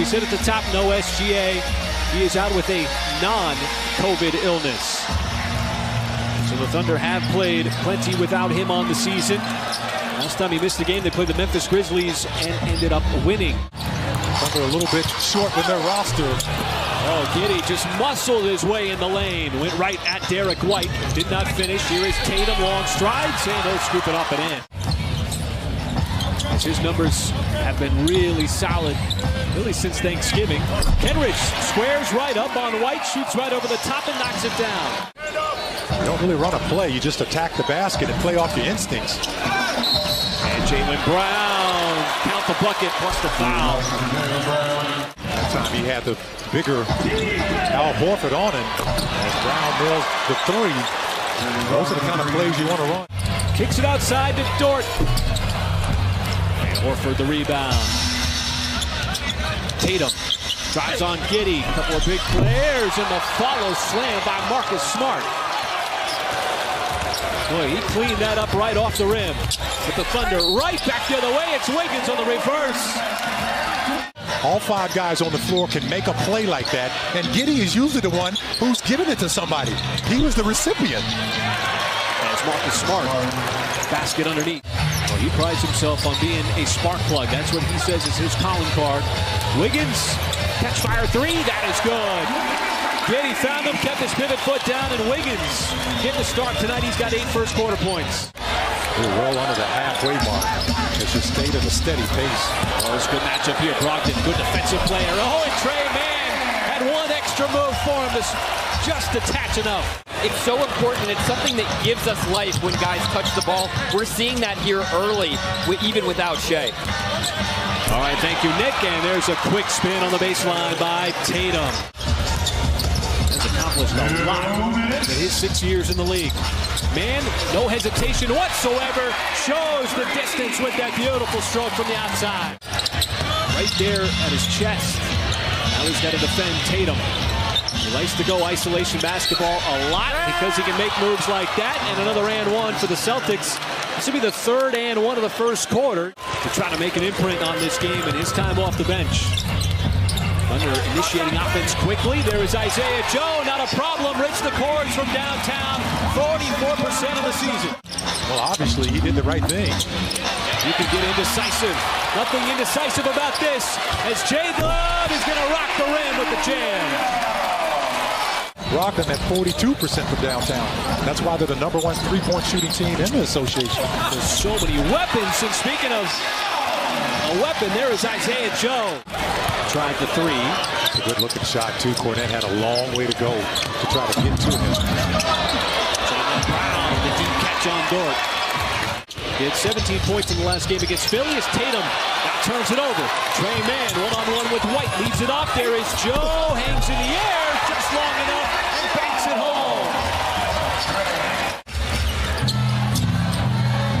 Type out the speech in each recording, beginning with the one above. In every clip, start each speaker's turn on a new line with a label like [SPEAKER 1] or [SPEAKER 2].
[SPEAKER 1] we said at the top, no SGA. He is out with a non-COVID illness. So the Thunder have played plenty without him on the season. Last time he missed the game, they played the Memphis Grizzlies and ended up winning.
[SPEAKER 2] Thunder a little bit short with their roster.
[SPEAKER 1] Oh, Giddey just muscled his way in the lane. Went right at Derek White. Did not finish. Here is Tatum, long strides, and he'll scoop it up and in. As his numbers have been really solid, really since Thanksgiving. Kenrich squares right up on White, shoots right over the top and knocks it down.
[SPEAKER 2] You don't really run a play, you just attack the basket and play off your instincts.
[SPEAKER 1] And Jaylen Brown, count the bucket plus the foul.
[SPEAKER 2] That time he had the bigger Al Horford on him. As Brown nails the three. Those are the kind of plays you want to run.
[SPEAKER 1] Kicks it outside to Dort. And Horford the rebound. Tatum drives on Giddey. A couple of big players and the follow slam by Marcus Smart. Boy, he cleaned that up right off the rim. But the Thunder right back the other way. It's Wiggins on the reverse.
[SPEAKER 2] All five guys on the floor can make a play like that, and Giddey is usually the one who's giving it to somebody. He was the recipient.
[SPEAKER 1] As Marcus Smart, basket underneath. Well, he prides himself on being a spark plug. That's what he says is his calling card. Wiggins, catch fire three, that is good. Giddey found him, kept his pivot foot down, and Wiggins getting the start tonight. He's got 8 first quarter points.
[SPEAKER 2] We're well under the halfway mark. It's just stayed at a steady pace.
[SPEAKER 1] Oh, it's a good matchup here. Brogdon, good defensive player. Oh, and Trey Mann had one extra move for him to just attach enough.
[SPEAKER 3] It's so important, and it's something that gives us life when guys touch the ball. We're seeing that here early, even without Shea.
[SPEAKER 1] All right, thank you, Nick. And there's a quick spin on the baseline by Tatum. Has accomplished a lot in his 6 years in the league. Man, no hesitation whatsoever. Shows the distance with that beautiful stroke from the outside. Right there at his chest. Now he's got to defend Tatum. He likes to go isolation basketball a lot because he can make moves like that. And another and one for the Celtics. This will be the third and one of the first quarter to try to make an imprint on this game in his time off the bench. Thunder initiating offense quickly. There is Isaiah Joe, not a problem. Rich the cords from downtown, 44% of the season.
[SPEAKER 2] Well, obviously he did the right thing.
[SPEAKER 1] You can get indecisive. Nothing indecisive about this, as Jay Glove is going to rock the rim with the jam.
[SPEAKER 2] Rock them at 42% from downtown. That's why they're the #1 3-point shooting team in the association.
[SPEAKER 1] There's so many weapons, and speaking of a weapon, there is Isaiah Joe. Tried the three.
[SPEAKER 2] It's a good-looking shot, too. Cornette had a long way to go to try to get to him.
[SPEAKER 1] Jaylen Brown, the deep catch on Dort. He had 17 points in the last game against Philly as Tatum now turns it over. Trey Mann, one-on-one with White, leaves it off. There is Joe, hangs in the air, just long enough, and banks it home.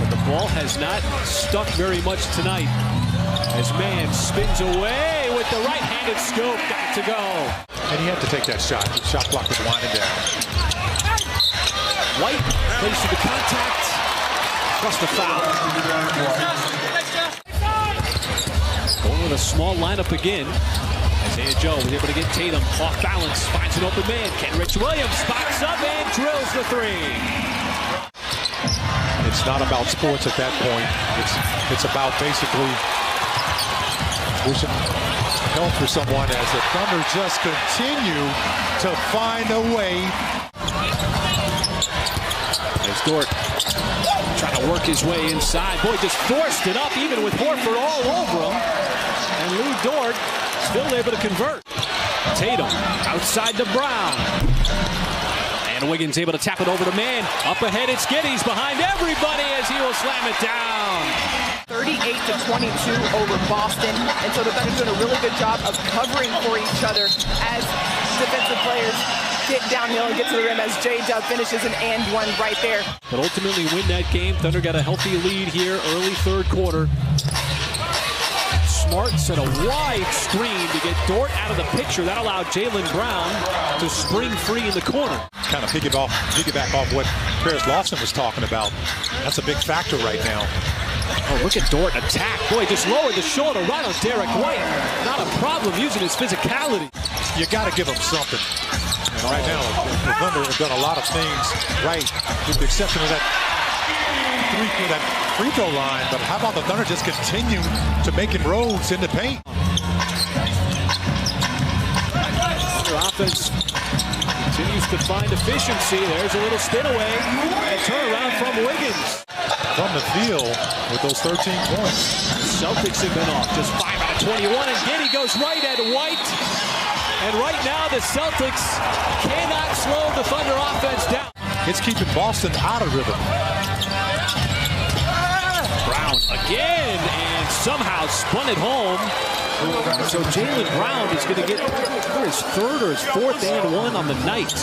[SPEAKER 1] But the ball has not stuck very much tonight. As Mann spins away with the right-handed scoop, got to go.
[SPEAKER 2] And he had to take that shot. The shot clock was winding down.
[SPEAKER 1] White plays to the contact, plus the foul. Going with a small lineup again. Isaiah Joe was able to get Tatum off balance, finds an open man. Kenrich Williams spots up and drills the three.
[SPEAKER 2] It's not about sports at that point. It's about basically wishing help for someone as the Thunder just continue to find a way.
[SPEAKER 1] There's Dort trying to work his way inside. Boy, just forced it up even with Horford all over him. And Lou Dort still able to convert. Tatum outside to Brown. And Wiggins able to tap it over to Mann. Up ahead, it's Giddey's behind everybody as he will slam it down.
[SPEAKER 3] 38-22 over Boston, and so the Thunder doing a really good job of covering for each other as defensive players get downhill and get to the rim as J-Dub finishes an and one right there.
[SPEAKER 1] But ultimately win that game. Thunder got a healthy lead here early third quarter. Smart set a wide screen to get Dort out of the picture. That allowed Jaylen Brown to spring free in the corner.
[SPEAKER 2] Kind of piggyback off what Paris Lawson was talking about. That's a big factor right now.
[SPEAKER 1] Oh, look at Dort attack. Boy, just lowered the shoulder right on Derek White. Not a problem using his physicality.
[SPEAKER 2] You got to give him something. And right now, the Thunder have done a lot of things right, with the exception of that free throw line. But how about the Thunder just continue to make inroads in the paint?
[SPEAKER 1] Their offense continues to find efficiency. There's a little spin away and turnaround from Wiggins.
[SPEAKER 2] From the field with those 13 points.
[SPEAKER 1] The Celtics have been off just 5 out of 21, and Giddey goes right at White. And right now the Celtics cannot slow the Thunder offense down.
[SPEAKER 2] It's keeping Boston out of rhythm.
[SPEAKER 1] Brown again, and somehow spun it home. So Jaylen Brown is going to get his third or his fourth and one on the night.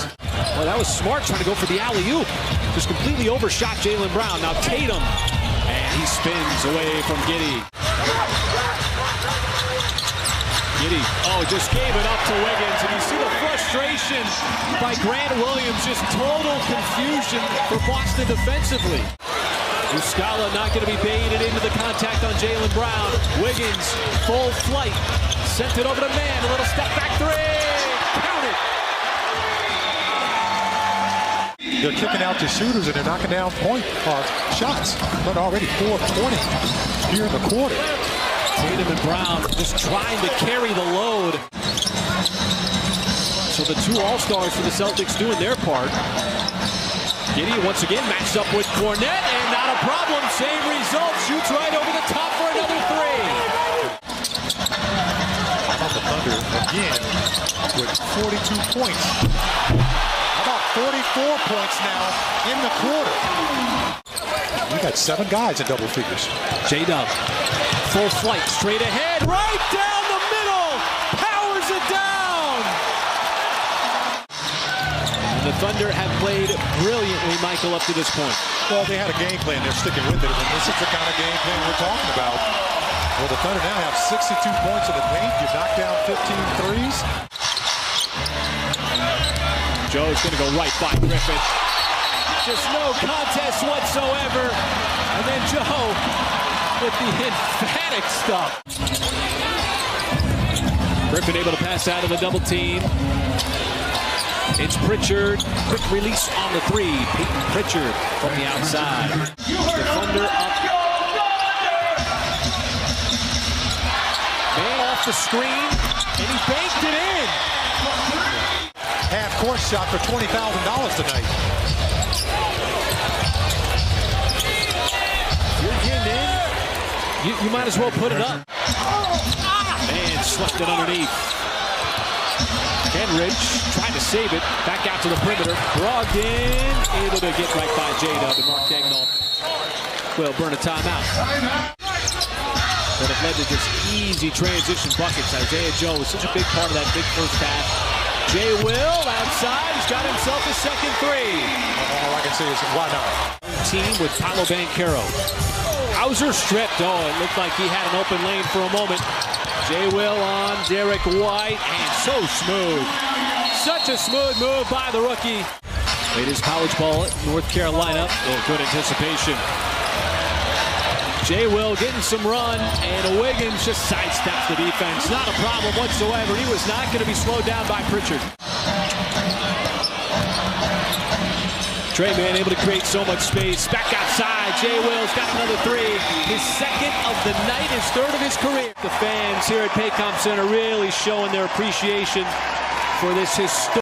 [SPEAKER 1] Well, that was smart, trying to go for the alley-oop. Just completely overshot Jaylen Brown. Now Tatum, and he spins away from Giddey. Giddey, just gave it up to Wiggins. And you see the frustration by Grant Williams. Just total confusion for Boston defensively. Muscala not going to be baited into the contact on Jaylen Brown. Wiggins, full flight. Sent it over to man. A little step back three. Count it.
[SPEAKER 2] They're kicking out the shooters and they're knocking down shots. But already 4-20 here in the quarter.
[SPEAKER 1] Tatum and Brown just trying to carry the load. So the two All-Stars for the Celtics doing their part. Giddey once again matched up with Cornette, and not a problem. Same result. Shoots right over the top for another three.
[SPEAKER 2] How about the Thunder again with 42 points? How about 44 points now in the quarter? We got 7 guys in double figures.
[SPEAKER 1] J-Dub, full flight, straight ahead, right down the middle. Powers it down. The Thunder have played brilliantly, Michael, up to this point.
[SPEAKER 2] Well, they had a game plan. They're sticking with it. And this is the kind of game plan we're talking about. Well, the Thunder now have 62 points in the paint. You knock down 15 threes.
[SPEAKER 1] Joe's going to go right by Griffin. Just no contest whatsoever. And then Joe with the emphatic stuff. Griffin able to pass out of the double team. It's Pritchard, quick release on the three. Peyton Pritchard from the outside. The Thunder up. Man off the screen, and he banked it in.
[SPEAKER 2] Half-court shot for $20,000 tonight.
[SPEAKER 1] You're getting in, you might as well put it up. Man, slept it underneath. Kenridge trying to save it. Back out to the perimeter. Brogdon able to get right by J-Dub, and Mark Dagnall will burn a timeout. That have led to just easy transition buckets. Isaiah Joe was such a big part of that big first half. Jay Will outside. He's got himself his second three.
[SPEAKER 2] All I can say is, why not?
[SPEAKER 1] Team with Paolo Banchero. Hauser stripped. Oh, it looked like he had an open lane for a moment. Jay Will on Derek White, and so smooth. Such a smooth move by the rookie. Played his college ball at North Carolina. Oh, good anticipation. Jay Will getting some run, and Wiggins just sidesteps the defense. Not a problem whatsoever. He was not going to be slowed down by Pritchard. Trey Man able to create so much space. Back outside. Jay Will's got another three. His second of the night, his third of his career. The fans here at Paycom Center really showing their appreciation for this historic